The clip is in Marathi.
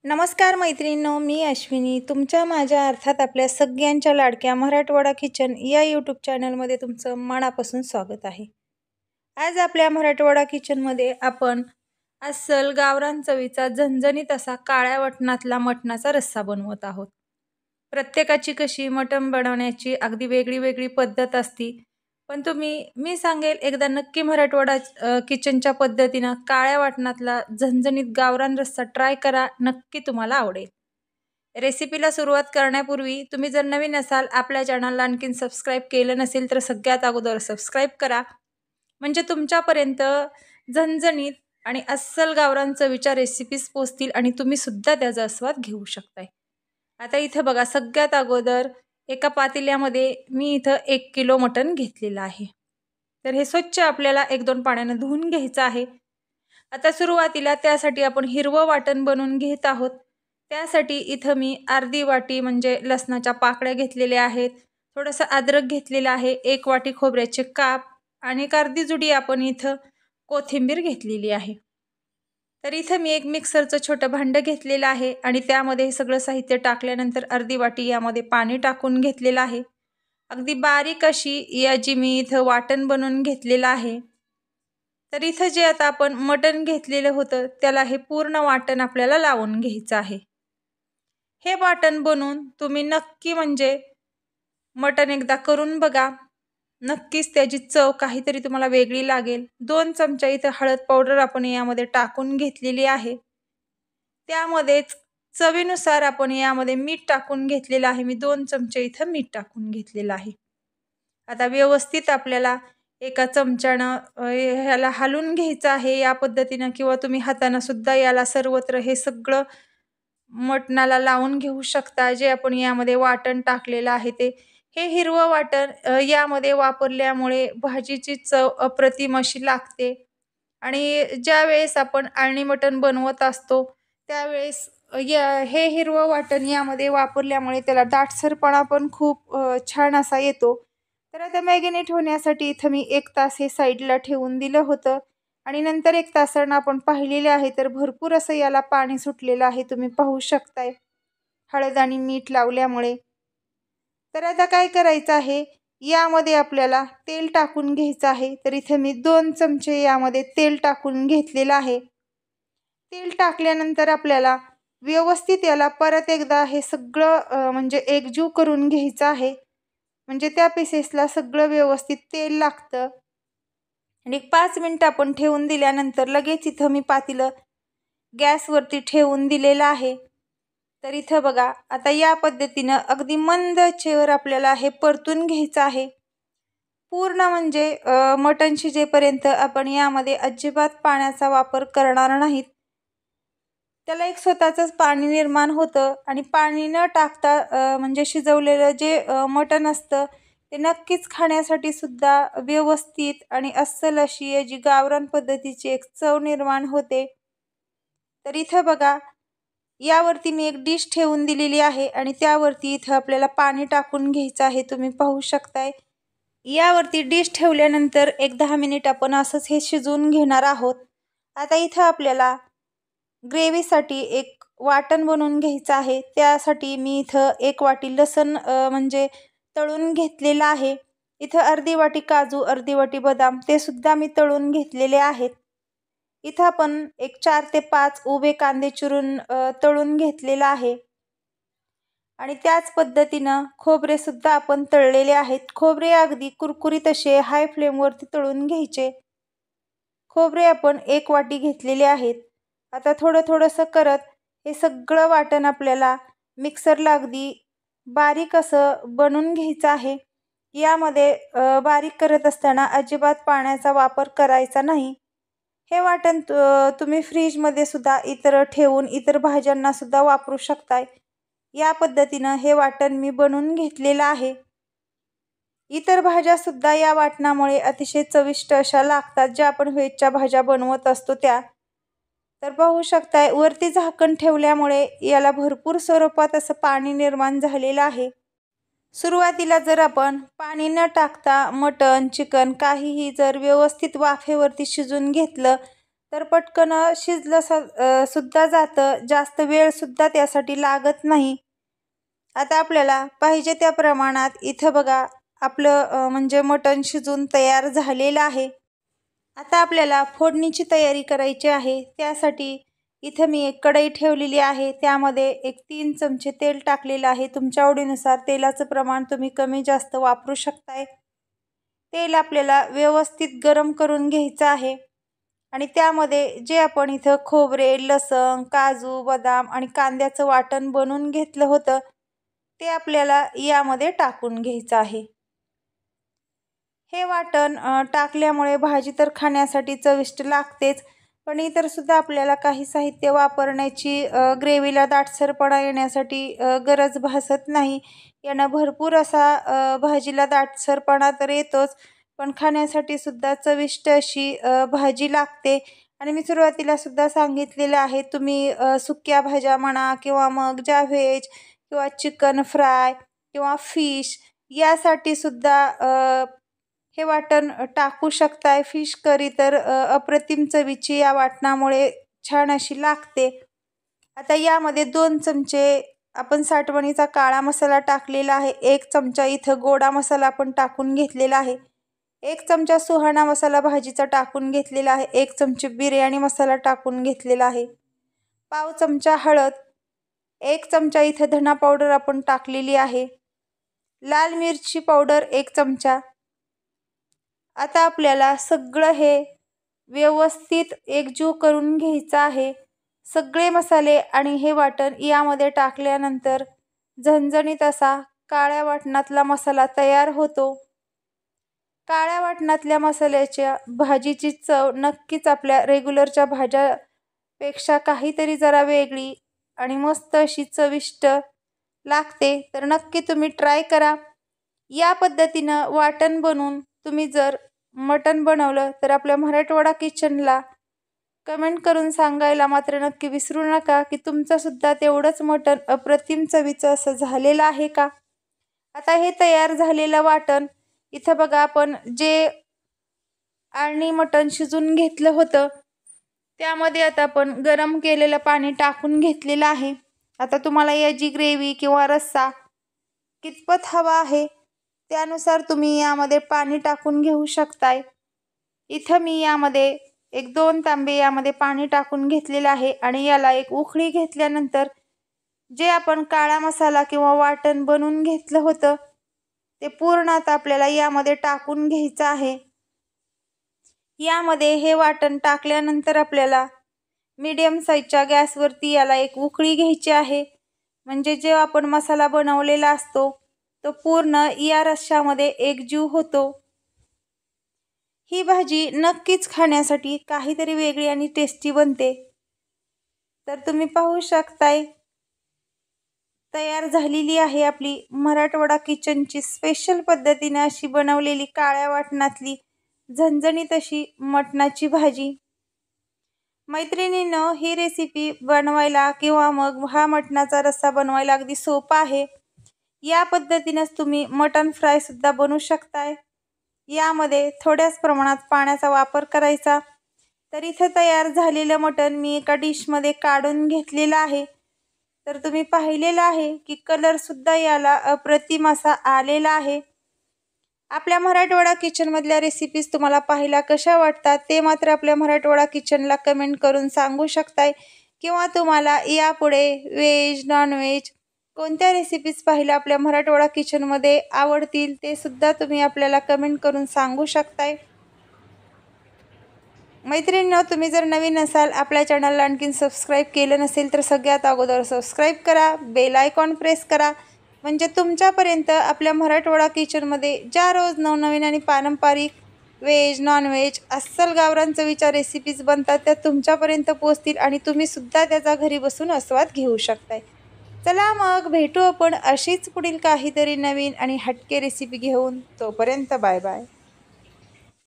नमस्कार मैत्रिणींनो, मी अश्विनी तुमच्या माझ्या अर्थात आपल्या सगळ्यांच्या लाडक्या मराठवाडा किचन या यूट्यूब चॅनलमध्ये तुमचं मनापासून स्वागत आहे। आज आपल्या मराठवाडा किचनमध्ये आपण अस्सल गावरान चवीचा झणझणीत असा काळ्या वटणातला मटणाचा रस्सा बनवत आहोत। प्रत्येकाची कशी मटण बनवण्याची अगदी वेगळी पद्धत असती, पण मी सांगेल एकदा नक्की मराठवाडा किचनच्या पद्धतीने काळ्या वाटणातला झणझणीत गावरान रस्सा ट्राय करा, नक्की तुम्हाला आवडेल। रेसिपीला सुरुवात करण्यापूर्वी तुम्ही जर नवीन असाल, आपल्या चॅनलला आणखीन सबस्क्राइब केलं नसेल तर सगळ्यात अगोदर सबस्क्राइब करा, म्हणजे तुमच्यापर्यंत झणझणीत आणि अस्सल गावरान चवीच्या रेसिपीज पोहोचतील आणि तुम्ही सुद्धा त्याचा आस्वाद घेऊ शकताय। आता इथे बघा, सगळ्यात अगोदर एका पातेल्यामध्ये मी इथं 1 किलो मटण घेतलेलं आहे। तर हे स्वच्छ आपल्याला 1-2 पाण्याने धुवून घ्यायचं आहे। आता सुरुवातीला त्यासाठी आपण हिरवं वाटण बनवून घेत आहोत। त्यासाठी इथं मी अर्धी वाटी म्हणजे लसणाच्या पाकळ्या घेतलेल्या आहेत, थोडंसं अद्रक घेतलेलं आहे, 1 वाटी खोबऱ्याचे काप आणि एक अर्धी जुडी आपण इथं कोथिंबीर घेतलेली आहे। तर इथं मी एक मिक्सरचं छोटं भांडं घेतलेलं आहे आणि त्यामध्ये हे सगळं साहित्य टाकल्यानंतर अर्धी वाटी यामध्ये पाणी टाकून घेतलेलं आहे। अगदी बारीक अशी याची मी इथं वाटण बनवून घेतलेलं आहे। तर इथं जे आता आपण मटण घेतलेलं होतं त्याला हे पूर्ण वाटण आपल्याला लावून घ्यायचं आहे। हे वाटण बनवून तुम्ही नक्की म्हणजे मटण एकदा करून बघा, नक्कीच त्याची चव काहीतरी तुम्हाला वेगळी लागेल। 2 चमचा इथं हळद पावडर आपण यामध्ये टाकून घेतलेली आहे। त्यामध्येच चवीनुसार आपण यामध्ये मीठ टाकून घेतलेलं आहे। मी 2 चमचे इथं मीठ टाकून घेतलेलं आहे। आता व्यवस्थित आपल्याला एका चमच्यानं ह्याला हलवून घ्यायचं आहे या पद्धतीने, किंवा तुम्ही हाताने सुद्धा याला सर्वत्र हे सगळं मटणाला लावून घेऊ शकता। जे आपण यामध्ये वाटण टाकलेलं आहे ते हे हिरवं वाटण यामध्ये वापरल्यामुळे भाजीची चव अप्रतिम अशी लागते। आणि ज्या वेळेस आपण आळणी मटण बनवत असतो त्यावेळेस हे हिरवं वाटण यामध्ये वापरल्यामुळे त्याला दाटसरपणा पण खूप छान असा येतो। तर आता मॅरिनेट होण्यासाठी इथं मी 1 तास हे साईडला ठेवून दिलं होतं आणि नंतर 1 तासानं आपण पाहिलेले आहे तर भरपूर असं याला पाणी सुटलेलं आहे, तुम्ही पाहू शकताय हळद आणि मीठ लावल्यामुळे। तर आता काय करायचं आहे, यामध्ये आपल्याला तेल टाकून घ्यायचं आहे। तर इथे मी 2 चमचे यामध्ये तेल टाकून घेतलेलं आहे। तेल टाकल्यानंतर आपल्याला व्यवस्थित याला परत एकदा हे सगळं म्हणजे एकजीव करून घ्यायचं आहे, म्हणजे त्या पीसेसला सगळं व्यवस्थित तेल लागतं। आणि 5 मिनिटं आपण ठेवून दिल्यानंतर लगेच इथं मी पातेलं गॅसवरती ठेवून दिलेलं आहे। तर इथं बघा, आता या पद्धतीनं अगदी मंद आचेवर आपल्याला हे परतून घ्यायचं आहे। पूर्ण म्हणजे मटण शिजेपर्यंत आपण यामध्ये अजिबात पाण्याचा वापर करणार नाहीत। त्याला एक स्वतःचंच पाणी निर्माण होतं आणि पाणी न टाकता म्हणजे शिजवलेलं जे मटण असतं ते नक्कीच खाण्यासाठी सुद्धा व्यवस्थित आणि अस्सल अशी याची गावरान पद्धतीची एक चव निर्माण होते। तर इथं बघा, यावरती मी एक डिश ठेवून दिलेली आहे आणि त्यावरती इथं आपल्याला पाणी टाकून घ्यायचं आहे, तुम्ही पाहू शकताय। यावरती डिश ठेवल्यानंतर एक 10 मिनिट आपण असंच हे शिजवून घेणार आहोत। आता इथं आपल्याला ग्रेव्हीसाठी एक वाटण बनवून घ्यायचं आहे। त्यासाठी मी इथं 1 वाटी लसूण म्हणजे तळून घेतलेलं आहे। इथं अर्धी वाटी काजू, अर्धी वाटी बदाम ते सुद्धा मी तळून घेतलेले आहेत। इथं आपण एक 4 ते 5 उभे कांदे चिरून तळून घेतलेला आहे आणि त्याच पद्धतीनं खोबरे सुद्धा आपण तळलेले आहेत। खोबरे अगदी कुरकुरीत असे हाय फ्लेमवरती तळून घ्यायचे। खोबरे आपण 1 वाटी घेतलेले आहेत। आता थोडंसं करत हे सगळं वाटण आपल्याला मिक्सरला अगदी बारीक असं बनवून घ्यायचं आहे। यामध्ये बारीक करत असताना अजिबात पाण्याचा वापर करायचा नाही। हे वाटण तुम्ही फ्रीजमध्ये सुद्धा इतर ठेवून इतर भाज्यांना सुद्धा वापरू शकताय। या पद्धतीनं हे वाटण मी बनवून घेतलेलं आहे। इतर भाज्या सुद्धा या वाटणामुळे अतिशय चविष्ट अशा लागतात, ज्या आपण व्हेजच्या भाज्या बनवत असतो त्या। तर पाहू शकताय वरती झाकण ठेवल्यामुळे याला भरपूर स्वरूपात असं पाणी निर्माण झालेलं आहे। सुरुवातीला जर आपण पाणी न टाकता मटण, चिकन काहीही जर व्यवस्थित वाफेवरती शिजून घेतलं तर पटकन शिजलं सुद्धा जातं, जास्त वेळसुद्धा त्यासाठी लागत नाही. आता आपल्याला पाहिजे त्या प्रमाणात इथं बघा आपलं म्हणजे मटण शिजून तयार झालेलं आहे. आता आपल्याला फोडणीची तयारी करायची आहे. त्यासाठी इथं मी एक कढई ठेवलेली आहे. त्यामध्ये एक 3 चमचे तेल टाकलेलं आहे. तुमच्या आवडीनुसार तेलाचं प्रमाण तुम्ही कमी जास्त वापरू शकताय. तेल आपल्याला व्यवस्थित गरम करून घ्यायचं आहे आणि त्यामध्ये जे आपण इथं खोबरे, लसण, काजू, बदाम आणि कांद्याचं वाटण बनवून घेतलं होतं ते आपल्याला यामध्ये टाकून घ्यायचं आहे. हे वाटण टाकल्यामुळे भाजी तर खाण्यासाठी चविष्ट लागतेच, पण इतर सुद्धा आपल्याला काही साहित्य वापरण्याची ग्रेव्हीला दाटसरपणा येण्यासाठी गरज भासत नाही. यानं भरपूर असा भाजीला दाटसरपणा तर येतोच, पण खाण्यासाठी सुद्धा चविष्ट अशी भाजी लागते. आणि मी सुरुवातीला सुद्धा सांगितलेलं आहे, तुम्ही सुक्या भाज्या म्हणा किंवा मग ज्या व्हेज किंवा चिकन फ्राय किंवा फिश यासाठी सुद्धा हे वाटण टाकू शकताय. फिश करी तर अप्रतिम चवीची या वाटणामुळे छान अशी लागते. आता यामध्ये 2 चमचे आपण साठवणीचा काळा मसाला टाकलेला आहे. 1 चमचा इथं गोडा मसाला आपण टाकून घेतलेला आहे. 1 चमचा सुहाणा मसाला भाजीचा टाकून घेतलेला आहे. 1 चमचे बिर्याणी मसाला टाकून घेतलेला आहे. पाव चमचा हळद, 1 चमचा इथं धना पावडर आपण टाकलेली आहे. लाल मिरची पावडर 1 चमचा. आता आपल्याला सगळं हे व्यवस्थित एकजीव करून घ्यायचं आहे. सगळे मसाले आणि हे वाटण यामध्ये टाकल्यानंतर झणझणीत असा काळ्या वाटणातला मसाला तयार होतो. काळ्या वाटणातल्या मसाल्याच्या भाजीची चव नक्कीच आपल्या रेग्युलरच्या भाज्यापेक्षा काहीतरी जरा वेगळी आणि मस्त अशी चविष्ट लागते. तर नक्की तुम्ही ट्राय करा. या पद्धतीनं वाटण बनवून तुम्ही जर मटण बनवलं तर आपल्या मराठवाडा किचनला कमेंट करून सांगायला मात्र नक्की विसरू नका की तुमचंसुद्धा तेवढंच मटण अप्रतिम चवीचं असं झालेलं आहे का. आता हे तयार झालेलं वाटण इथं बघा आपण जे आळणी मटण शिजून घेतलं होतं त्यामध्ये आता आपण गरम केलेलं पाणी टाकून घेतलेलं आहे. आता तुम्हाला याची ग्रेव्ही किंवा रस्सा कितपत हवा आहे त्यानुसार तुम्ही यामध्ये पाणी टाकून घेऊ शकताय. इथं मी यामध्ये 1-2 तांबे यामध्ये पाणी टाकून घेतलेलं आहे आणि याला एक उकळी घेतल्यानंतर जे आपण काळा मसाला किंवा वाटण बनवून घेतलं होतं ते पूर्ण आता आपल्याला यामध्ये टाकून घ्यायचं आहे. यामध्ये हे वाटण टाकल्यानंतर आपल्याला मीडियम साईजच्या गॅसवरती याला एक उकळी घ्यायची आहे. म्हणजे जे आपण मसाला बनवलेला असतो तो पूर्ण या रश्श्यामध्ये एकजीव होतो. ही भाजी नक्कीच खाण्यासाठी काहीतरी वेगळी आणि टेस्टी बनते. तर तुम्ही पाहू शकताय तयार झालेली आहे आपली मराठवाडा किचनची स्पेशल पद्धतीने अशी बनवलेली काळ्या वाटणातली झणझणीत अशी मटणाची भाजी. मैत्रिणींनो, ही रेसिपी बनवायला किंवा मग हा मटणाचा रस्सा बनवायला अगदी सोपा आहे. या पद्धतीनेच तुम्ही मटण फ्राय सुद्धा बनवू शकताय. यामध्ये थोड्याच प्रमाणात पाण्याचा वापर करायचा. तर इथे तयार झालेलं मटण मी एका डिशमध्ये काढून घेतलेलं आहे. तर तुम्ही पाहिलेलं आहे की कलर सुद्धा याला अप्रतिम असा आलेला आहे. आपल्या मराठवाडा किचनमधल्या रेसिपीज तुम्हाला पाहायला कशा वाटतात ते मात्र आपल्या मराठवाडा किचनला कमेंट करून सांगू शकताय. किंवा तुम्हाला यापुढे व्हेज नॉनव्हेज कोणत्या रेसिपीज पाहायला आपल्या मराठवाडा किचनमध्ये आवडतील ते सुद्धा तुम्ही आपल्याला कमेंट करून सांगू शकताय. मैत्रिणींनो, तुम्ही जर नवीन असाल आपल्या चॅनलला आणखीन सबस्क्राईब केलं नसेल तर सगळ्यात अगोदर सबस्क्राईब करा, बेल आयकॉन प्रेस करा. म्हणजे तुमच्यापर्यंत आपल्या मराठवाडा किचनमध्ये ज्या रोज नवनवीन आणि पारंपरिक व्हेज नॉनव्हेज अस्सल गावरान चवीच्या रेसिपीज बनतात त्या तुमच्यापर्यंत पोहोचतील आणि तुम्हीसुद्धा त्याचा घरी बसून आस्वाद घेऊ शकताय. चला मग भेटू आपण अशीच पुढील काहीतरी नवीन आणि हटके रेसिपी घेऊन. तोपर्यंत बाय बाय.